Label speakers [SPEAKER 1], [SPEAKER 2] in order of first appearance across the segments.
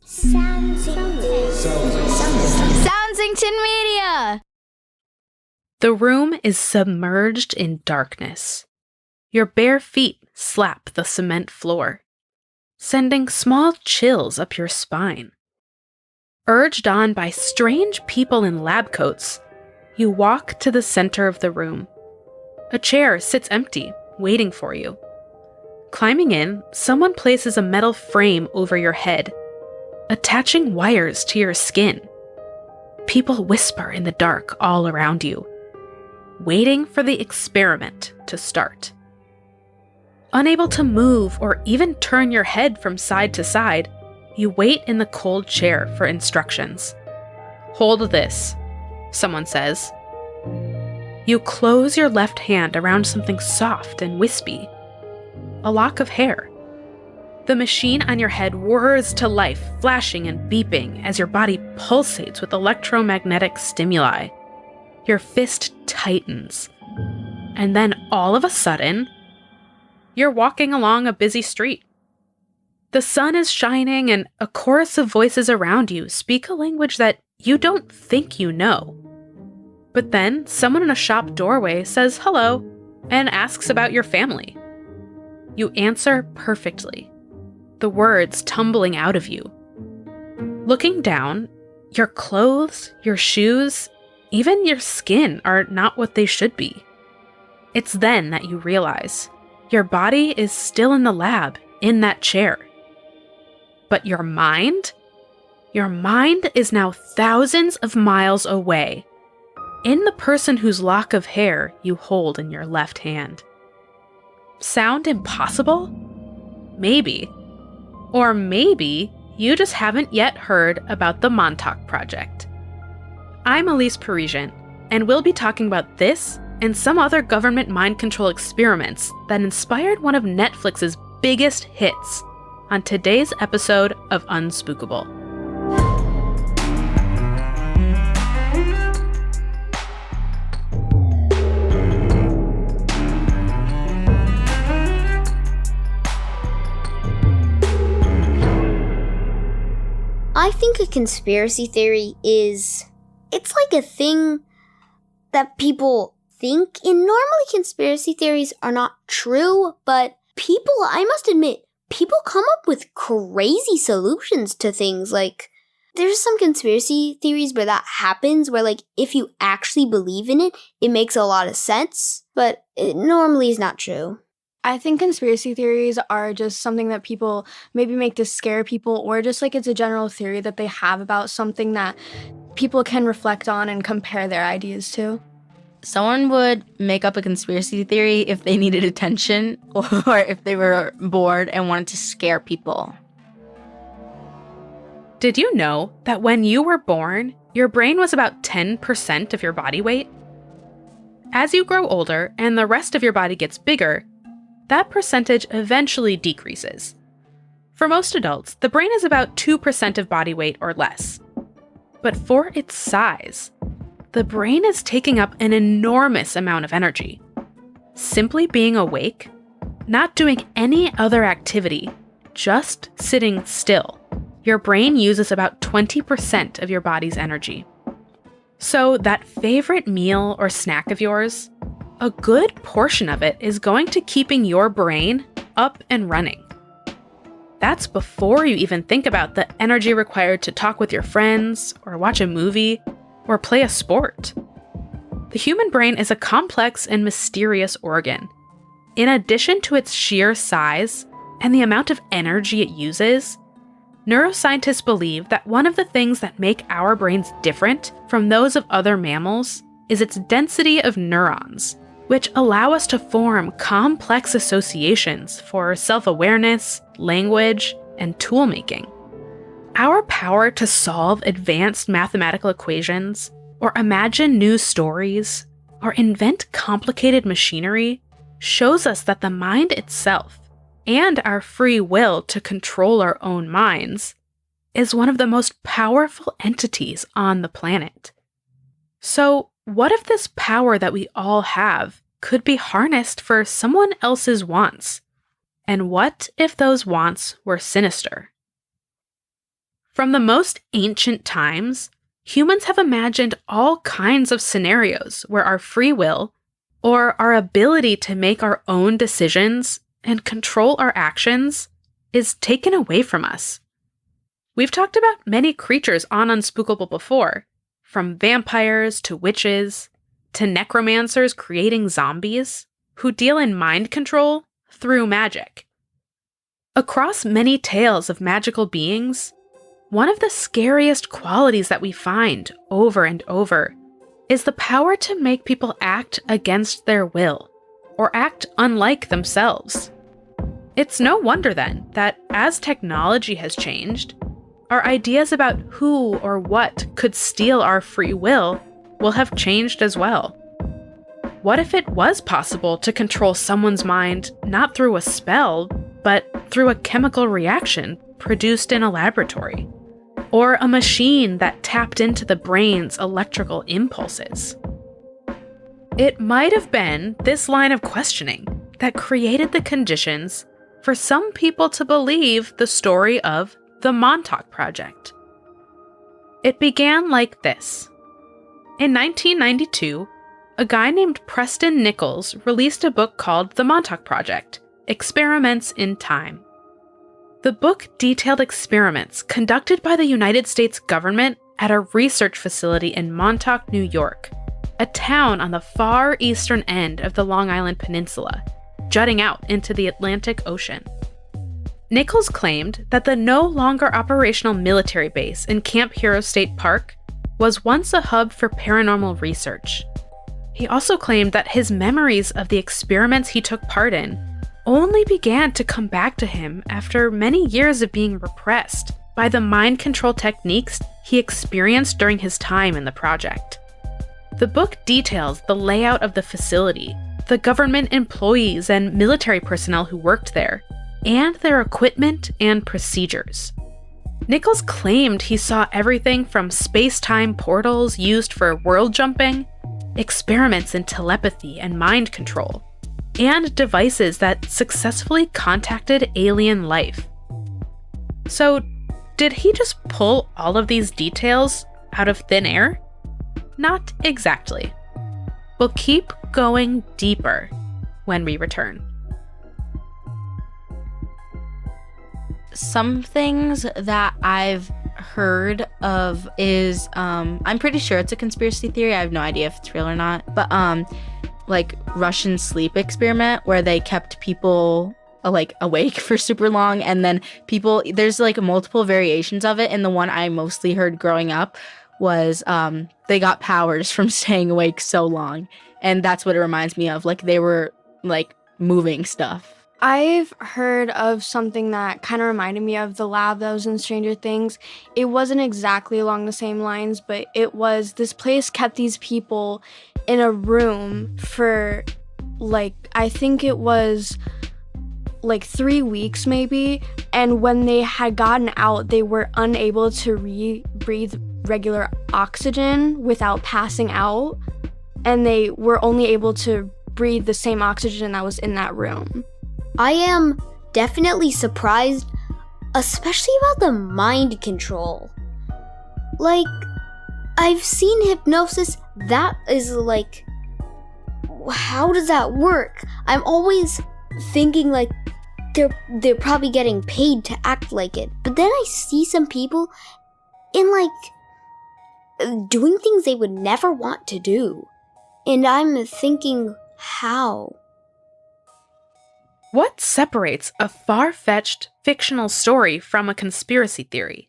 [SPEAKER 1] Soundsington Media!
[SPEAKER 2] The room is submerged in darkness. Your bare feet slap the cement floor, sending small chills up your spine. Urged on by strange people in lab coats, you walk to the center of the room. A chair sits empty, waiting for you. Climbing in, someone places a metal frame over your head, attaching wires to your skin. People whisper in the dark all around you, waiting for the experiment to start. Unable to move or even turn your head from side to side, you wait in the cold chair for instructions. "Hold this," someone says. You close your left hand around something soft and wispy. A lock of hair. The machine on your head whirs to life, flashing and beeping as your body pulsates with electromagnetic stimuli. Your fist tightens. And then all of a sudden, you're walking along a busy street. The sun is shining and a chorus of voices around you speak a language that you don't think you know. But then someone in a shop doorway says hello and asks about your family. You answer perfectly, the words tumbling out of you. Looking down, your clothes, your shoes, even your skin are not what they should be. It's then that you realize your body is still in the lab, in that chair. But your mind? Your mind is now thousands of miles away, in the person whose lock of hair you hold in your left hand. Sound impossible? Maybe. Or maybe you just haven't yet heard about the Montauk Project. I'm Elise Parisian, and we'll be talking about this and some other government mind control experiments that inspired one of Netflix's biggest hits on today's episode of Unspookable.
[SPEAKER 1] I think a conspiracy theory it's like a thing that people think. And normally conspiracy theories are not true, but I must admit, people come up with crazy solutions to things. Like, there's some conspiracy theories where that happens, where like, if you actually believe in it, it makes a lot of sense, but it normally is not true.
[SPEAKER 3] I think conspiracy theories are just something that people maybe make to scare people, or just like it's a general theory that they have about something that people can reflect on and compare their ideas to.
[SPEAKER 4] Someone would make up a conspiracy theory if they needed attention or if they were bored and wanted to scare people.
[SPEAKER 2] Did you know that when you were born, your brain was about 10% of your body weight? As you grow older and the rest of your body gets bigger, that percentage eventually decreases. For most adults, the brain is about 2% of body weight or less. But for its size, the brain is taking up an enormous amount of energy. Simply being awake, not doing any other activity, just sitting still, your brain uses about 20% of your body's energy. So that favorite meal or snack of yours, a good portion of it is going to keeping your brain up and running. That's before you even think about the energy required to talk with your friends, or watch a movie, or play a sport. The human brain is a complex and mysterious organ. In addition to its sheer size and the amount of energy it uses, neuroscientists believe that one of the things that make our brains different from those of other mammals is its density of neurons, which allow us to form complex associations for self-awareness, language, and tool-making. Our power to solve advanced mathematical equations, or imagine new stories, or invent complicated machinery shows us that the mind itself, and our free will to control our own minds, is one of the most powerful entities on the planet. So, what if this power that we all have could be harnessed for someone else's wants? And what if those wants were sinister? From the most ancient times, humans have imagined all kinds of scenarios where our free will, or our ability to make our own decisions and control our actions, is taken away from us. We've talked about many creatures on Unspookable before, from vampires to witches, to necromancers creating zombies, who deal in mind control through magic. Across many tales of magical beings, one of the scariest qualities that we find over and over is the power to make people act against their will, or act unlike themselves. It's no wonder then that as technology has changed, our ideas about who or what could steal our free will have changed as well. What if it was possible to control someone's mind not through a spell, but through a chemical reaction produced in a laboratory? Or a machine that tapped into the brain's electrical impulses? It might have been this line of questioning that created the conditions for some people to believe the story of the Montauk Project. It began like this. In 1992, a guy named Preston Nichols released a book called The Montauk Project: Experiments in Time. The book detailed experiments conducted by the United States government at a research facility in Montauk, New York, a town on the far eastern end of the Long Island Peninsula, jutting out into the Atlantic Ocean. Nichols claimed that the no longer operational military base in Camp Hero State Park was once a hub for paranormal research. He also claimed that his memories of the experiments he took part in only began to come back to him after many years of being repressed by the mind control techniques he experienced during his time in the project. The book details the layout of the facility, the government employees and military personnel who worked there, and their equipment and procedures. Nichols claimed he saw everything from space-time portals used for world jumping, experiments in telepathy and mind control, and devices that successfully contacted alien life. So, did he just pull all of these details out of thin air? Not exactly. We'll keep going deeper when we return.
[SPEAKER 4] Some things that I've heard of is, I'm pretty sure it's a conspiracy theory. I have no idea if it's real or not. But like Russian sleep experiment where they kept people awake for super long, and then there's like multiple variations of it, and the one I mostly heard growing up was they got powers from staying awake so long, and that's what it reminds me of. Like they were like moving stuff.
[SPEAKER 3] I've heard of something that kind of reminded me of the lab that was in Stranger Things. It wasn't exactly along the same lines, but it was this place kept these people in a room for I think it was 3 weeks maybe. And when they had gotten out, they were unable to breathe regular oxygen without passing out. And they were only able to breathe the same oxygen that was in that room.
[SPEAKER 1] I am definitely surprised, especially about the mind control. I've seen hypnosis that is how does that work? I'm always thinking they're probably getting paid to act like it. But then I see some people in doing things they would never want to do. And I'm thinking, how?
[SPEAKER 2] What separates a far-fetched fictional story from a conspiracy theory?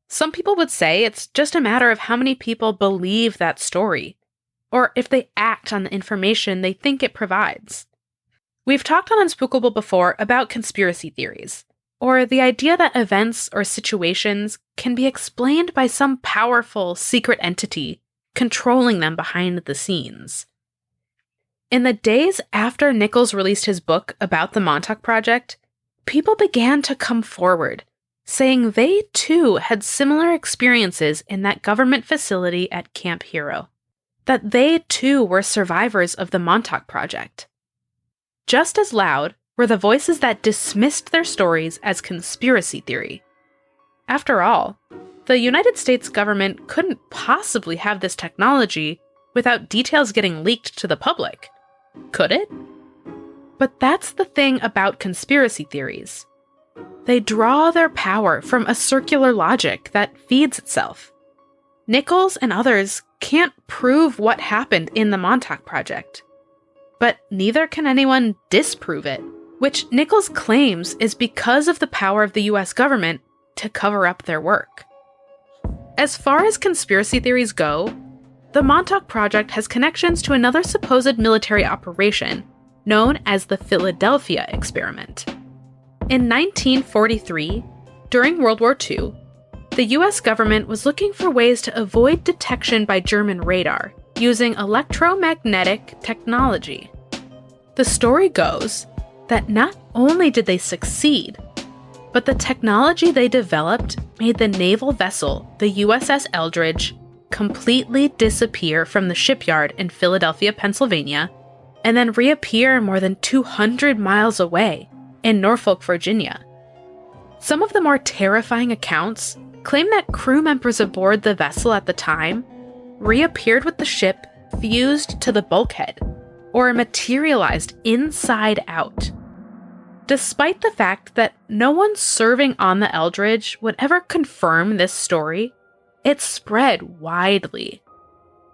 [SPEAKER 2] Some people would say it's just a matter of how many people believe that story, or if they act on the information they think it provides. We've talked on Unspookable before about conspiracy theories, or the idea that events or situations can be explained by some powerful secret entity controlling them behind the scenes. In the days after Nichols released his book about the Montauk Project, people began to come forward, saying they too had similar experiences in that government facility at Camp Hero, that they too were survivors of the Montauk Project. Just as loud were the voices that dismissed their stories as conspiracy theory. After all, the United States government couldn't possibly have this technology without details getting leaked to the public, could it? But that's the thing about conspiracy theories. They draw their power from a circular logic that feeds itself. Nichols and others can't prove what happened in the Montauk Project, but neither can anyone disprove it, which Nichols claims is because of the power of the US government to cover up their work. As far as conspiracy theories go, the Montauk Project has connections to another supposed military operation known as the Philadelphia Experiment. In 1943, during World War II, the US government was looking for ways to avoid detection by German radar using electromagnetic technology. The story goes that not only did they succeed, but the technology they developed made the naval vessel, the USS Eldridge, completely disappear from the shipyard in Philadelphia, Pennsylvania, and then reappear more than 200 miles away in Norfolk, Virginia. Some of the more terrifying accounts claim that crew members aboard the vessel at the time reappeared with the ship fused to the bulkhead, or materialized inside out. Despite the fact that no one serving on the Eldridge would ever confirm this story, it spread widely.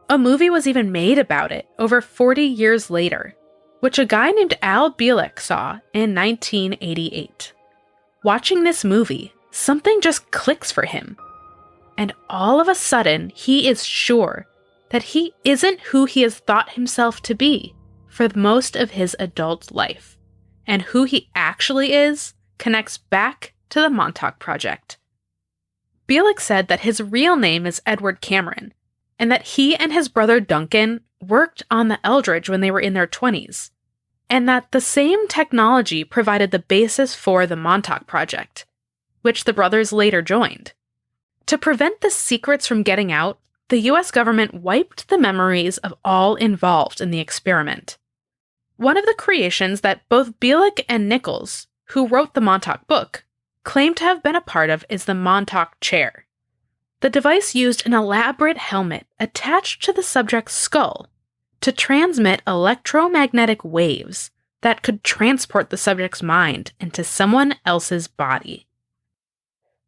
[SPEAKER 2] A movie was even made about it over 40 years later, which a guy named Al Bielek saw in 1988. Watching this movie, something just clicks for him. And all of a sudden, he is sure that he isn't who he has thought himself to be for most of his adult life. And who he actually is connects back to the Montauk Project. Bielek said that his real name is Edward Cameron, and that he and his brother Duncan worked on the Eldridge when they were in their 20s, and that the same technology provided the basis for the Montauk Project, which the brothers later joined. To prevent the secrets from getting out, the US government wiped the memories of all involved in the experiment. One of the creations that both Bielek and Nichols, who wrote the Montauk book, claim to have been a part of is the Montauk chair. The device used an elaborate helmet attached to the subject's skull to transmit electromagnetic waves that could transport the subject's mind into someone else's body.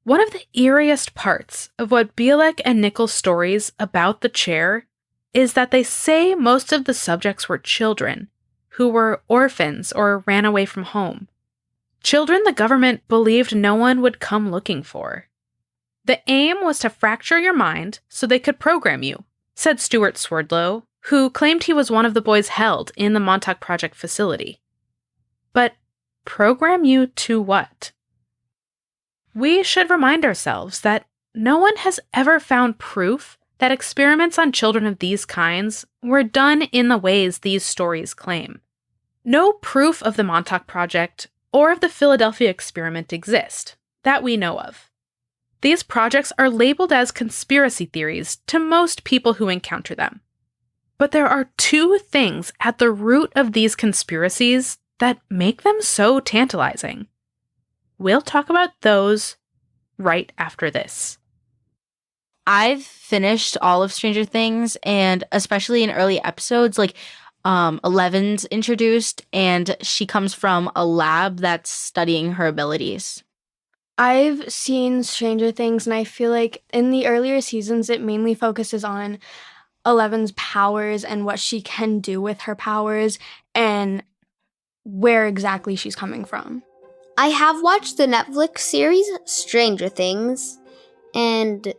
[SPEAKER 2] One of the eeriest parts of what Bielek and Nichols' stories about the chair is that they say most of the subjects were children who were orphans or ran away from home. Children the government believed no one would come looking for. The aim was to fracture your mind so they could program you, said Stuart Swerdlow, who claimed he was one of the boys held in the Montauk Project facility. But program you to what? We should remind ourselves that no one has ever found proof that experiments on children of these kinds were done in the ways these stories claim. No proof of the Montauk Project or of the Philadelphia experiment exist, that we know of. These projects are labeled as conspiracy theories to most people who encounter them. But there are two things at the root of these conspiracies that make them so tantalizing. We'll talk about those right after this.
[SPEAKER 4] I've finished all of Stranger Things, and especially in early episodes, like Eleven's introduced, and she comes from a lab that's studying her abilities.
[SPEAKER 3] I've seen Stranger Things, and I feel like in the earlier seasons, it mainly focuses on Eleven's powers and what she can do with her powers and where exactly she's coming from.
[SPEAKER 1] I have watched the Netflix series Stranger Things, and it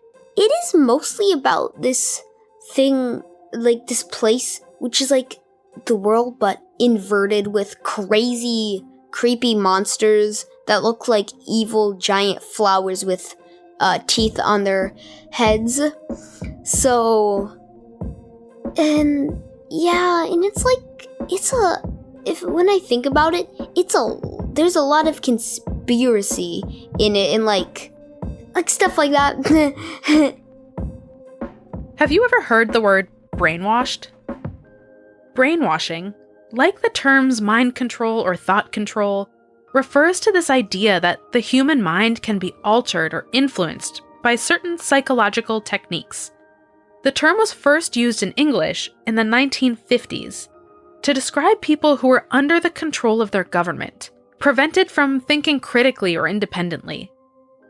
[SPEAKER 1] is mostly about this thing, like this place, which is like the world but inverted with crazy, creepy monsters that look like evil giant flowers with teeth on their heads. So, and yeah, and it's like, when I think about it, there's a lot of conspiracy in it and like stuff like that.
[SPEAKER 2] Have you ever heard the word brainwashed? Brainwashing, like the terms mind control or thought control, refers to this idea that the human mind can be altered or influenced by certain psychological techniques. The term was first used in English in the 1950s to describe people who were under the control of their government, prevented from thinking critically or independently.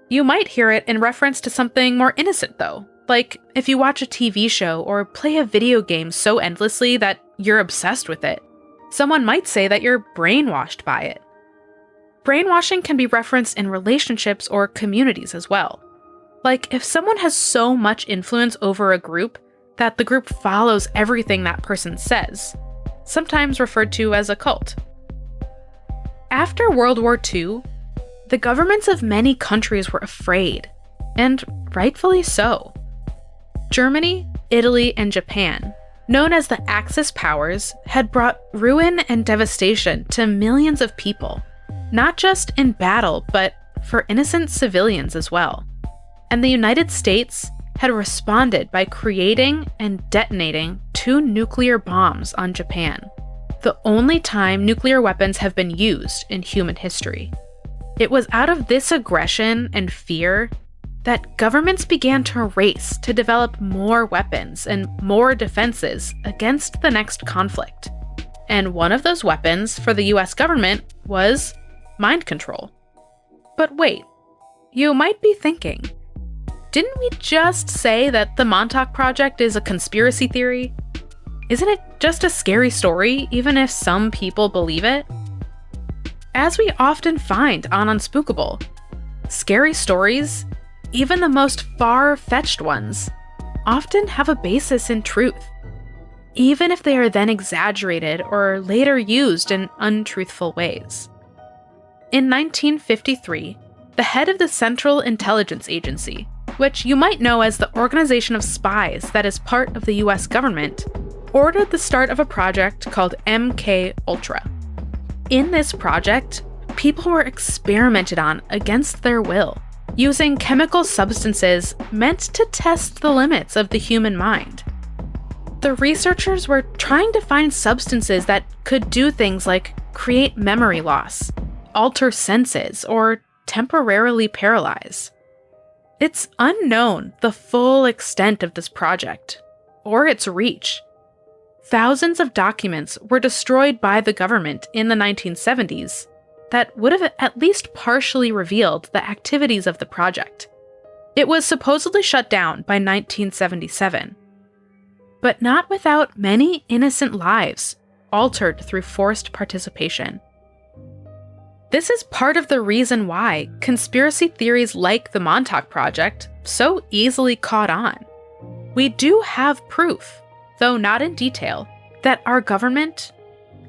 [SPEAKER 2] You might hear it in reference to something more innocent, though, like if you watch a TV show or play a video game so endlessly that you're obsessed with it. Someone might say that you're brainwashed by it. Brainwashing can be referenced in relationships or communities as well. Like if someone has so much influence over a group that the group follows everything that person says, sometimes referred to as a cult. After World War II, the governments of many countries were afraid, and rightfully so. Germany, Italy, and Japan, known as the Axis powers, had brought ruin and devastation to millions of people, not just in battle, but for innocent civilians as well. And the United States had responded by creating and detonating 2 nuclear bombs on Japan, the only time nuclear weapons have been used in human history. It was out of this aggression and fear that governments began to race to develop more weapons and more defenses against the next conflict. And one of those weapons for the US government was mind control. But wait, you might be thinking, didn't we just say that the Montauk Project is a conspiracy theory? Isn't it just a scary story, even if some people believe it? As we often find on Unspookable, scary stories, even the most far-fetched ones, often have a basis in truth, even if they are then exaggerated or later used in untruthful ways. In 1953, the head of the Central Intelligence Agency, which you might know as the organization of spies that is part of the US government, ordered the start of a project called MK Ultra. In this project, people were experimented on against their will, using chemical substances meant to test the limits of the human mind. The researchers were trying to find substances that could do things like create memory loss, alter senses, or temporarily paralyze. It's unknown the full extent of this project, or its reach. Thousands of documents were destroyed by the government in the 1970s that would have at least partially revealed the activities of the project. It was supposedly shut down by 1977, but not without many innocent lives altered through forced participation. This is part of the reason why conspiracy theories like the Montauk Project so easily caught on. We do have proof, though not in detail, that our government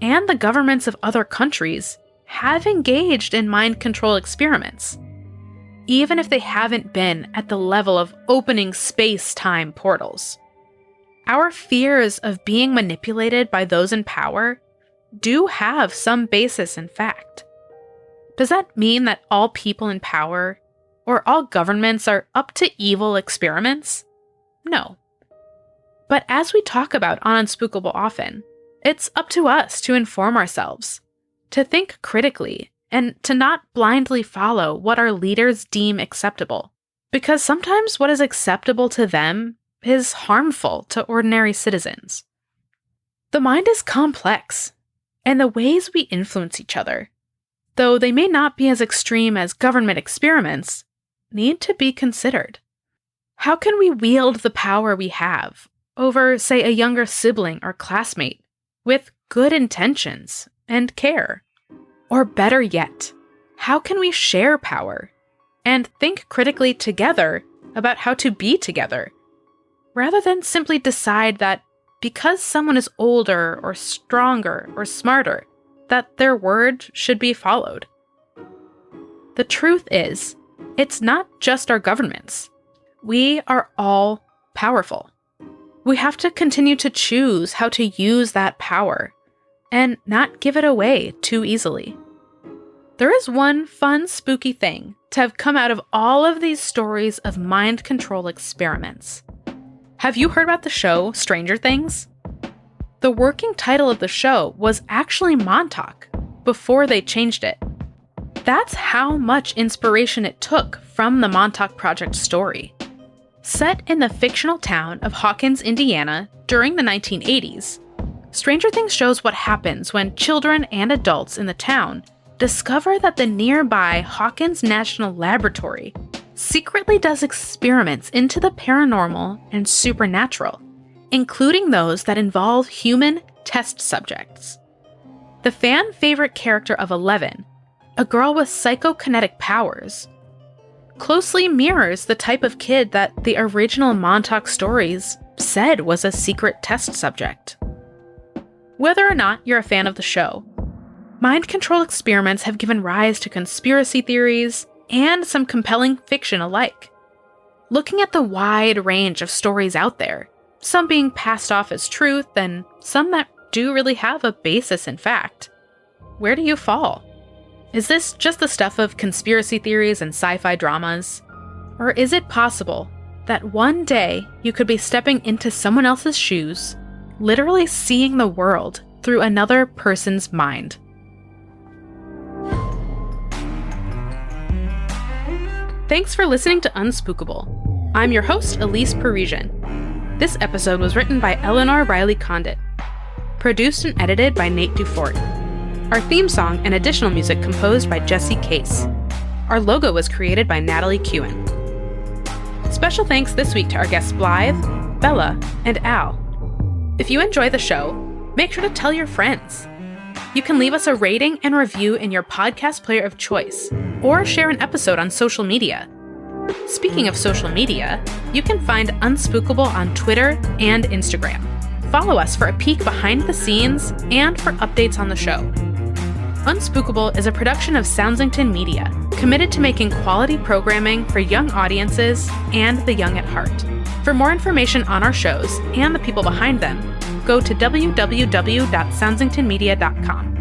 [SPEAKER 2] and the governments of other countries have engaged in mind control experiments, even if they haven't been at the level of opening space-time portals. Our fears of being manipulated by those in power do have some basis in fact. Does that mean that all people in power or all governments are up to evil experiments? No. But as we talk about on Unspookable often, it's up to us to inform ourselves, to think critically, and to not blindly follow what our leaders deem acceptable. Because sometimes what is acceptable to them is harmful to ordinary citizens. The mind is complex, and the ways we influence each other, though they may not be as extreme as government experiments, need to be considered. How can we wield the power we have over, say, a younger sibling or classmate with good intentions and care? Or better yet, how can we share power and think critically together about how to be together, rather than simply decide that because someone is older or stronger or smarter, that their word should be followed? The truth is, it's not just our governments. We are all powerful. We have to continue to choose how to use that power and not give it away too easily. There is one fun, spooky thing to have come out of all of these stories of mind control experiments. Have you heard about the show Stranger Things? The working title of the show was actually Montauk, before they changed it. That's how much inspiration it took from the Montauk Project story. Set in the fictional town of Hawkins, Indiana, during the 1980s, Stranger Things shows what happens when children and adults in the town discover that the nearby Hawkins National Laboratory secretly does experiments into the paranormal and supernatural, including those that involve human test subjects. The fan favorite character of 11, a girl with psychokinetic powers, closely mirrors the type of kid that the original Montauk stories said was a secret test subject. Whether or not you're a fan of the show, mind control experiments have given rise to conspiracy theories and some compelling fiction alike. Looking at the wide range of stories out there, some being passed off as truth and some that do really have a basis in fact, where do you fall? Is this just the stuff of conspiracy theories and sci-fi dramas? Or is it possible that one day you could be stepping into someone else's shoes, literally seeing the world through another person's mind? Thanks for listening to Unspookable. I'm your host, Elise Parisian. This episode was written by Ellenor Riley-Condit, produced and edited by Nate DuFort. Our theme song and additional music composed by Jesse Case. Our logo was created by Natalie Khuen. Special thanks this week to our guests Blythe, Bella, and Al. If you enjoy the show, make sure to tell your friends. You can leave us a rating and review in your podcast player of choice, or share an episode on social media. Speaking of social media, you can find Unspookable on Twitter and Instagram. Follow us for a peek behind the scenes and for updates on the show. Unspookable is a production of Soundsington Media, committed to making quality programming for young audiences and the young at heart. For more information on our shows and the people behind them, go to www.soundsingtonmedia.com.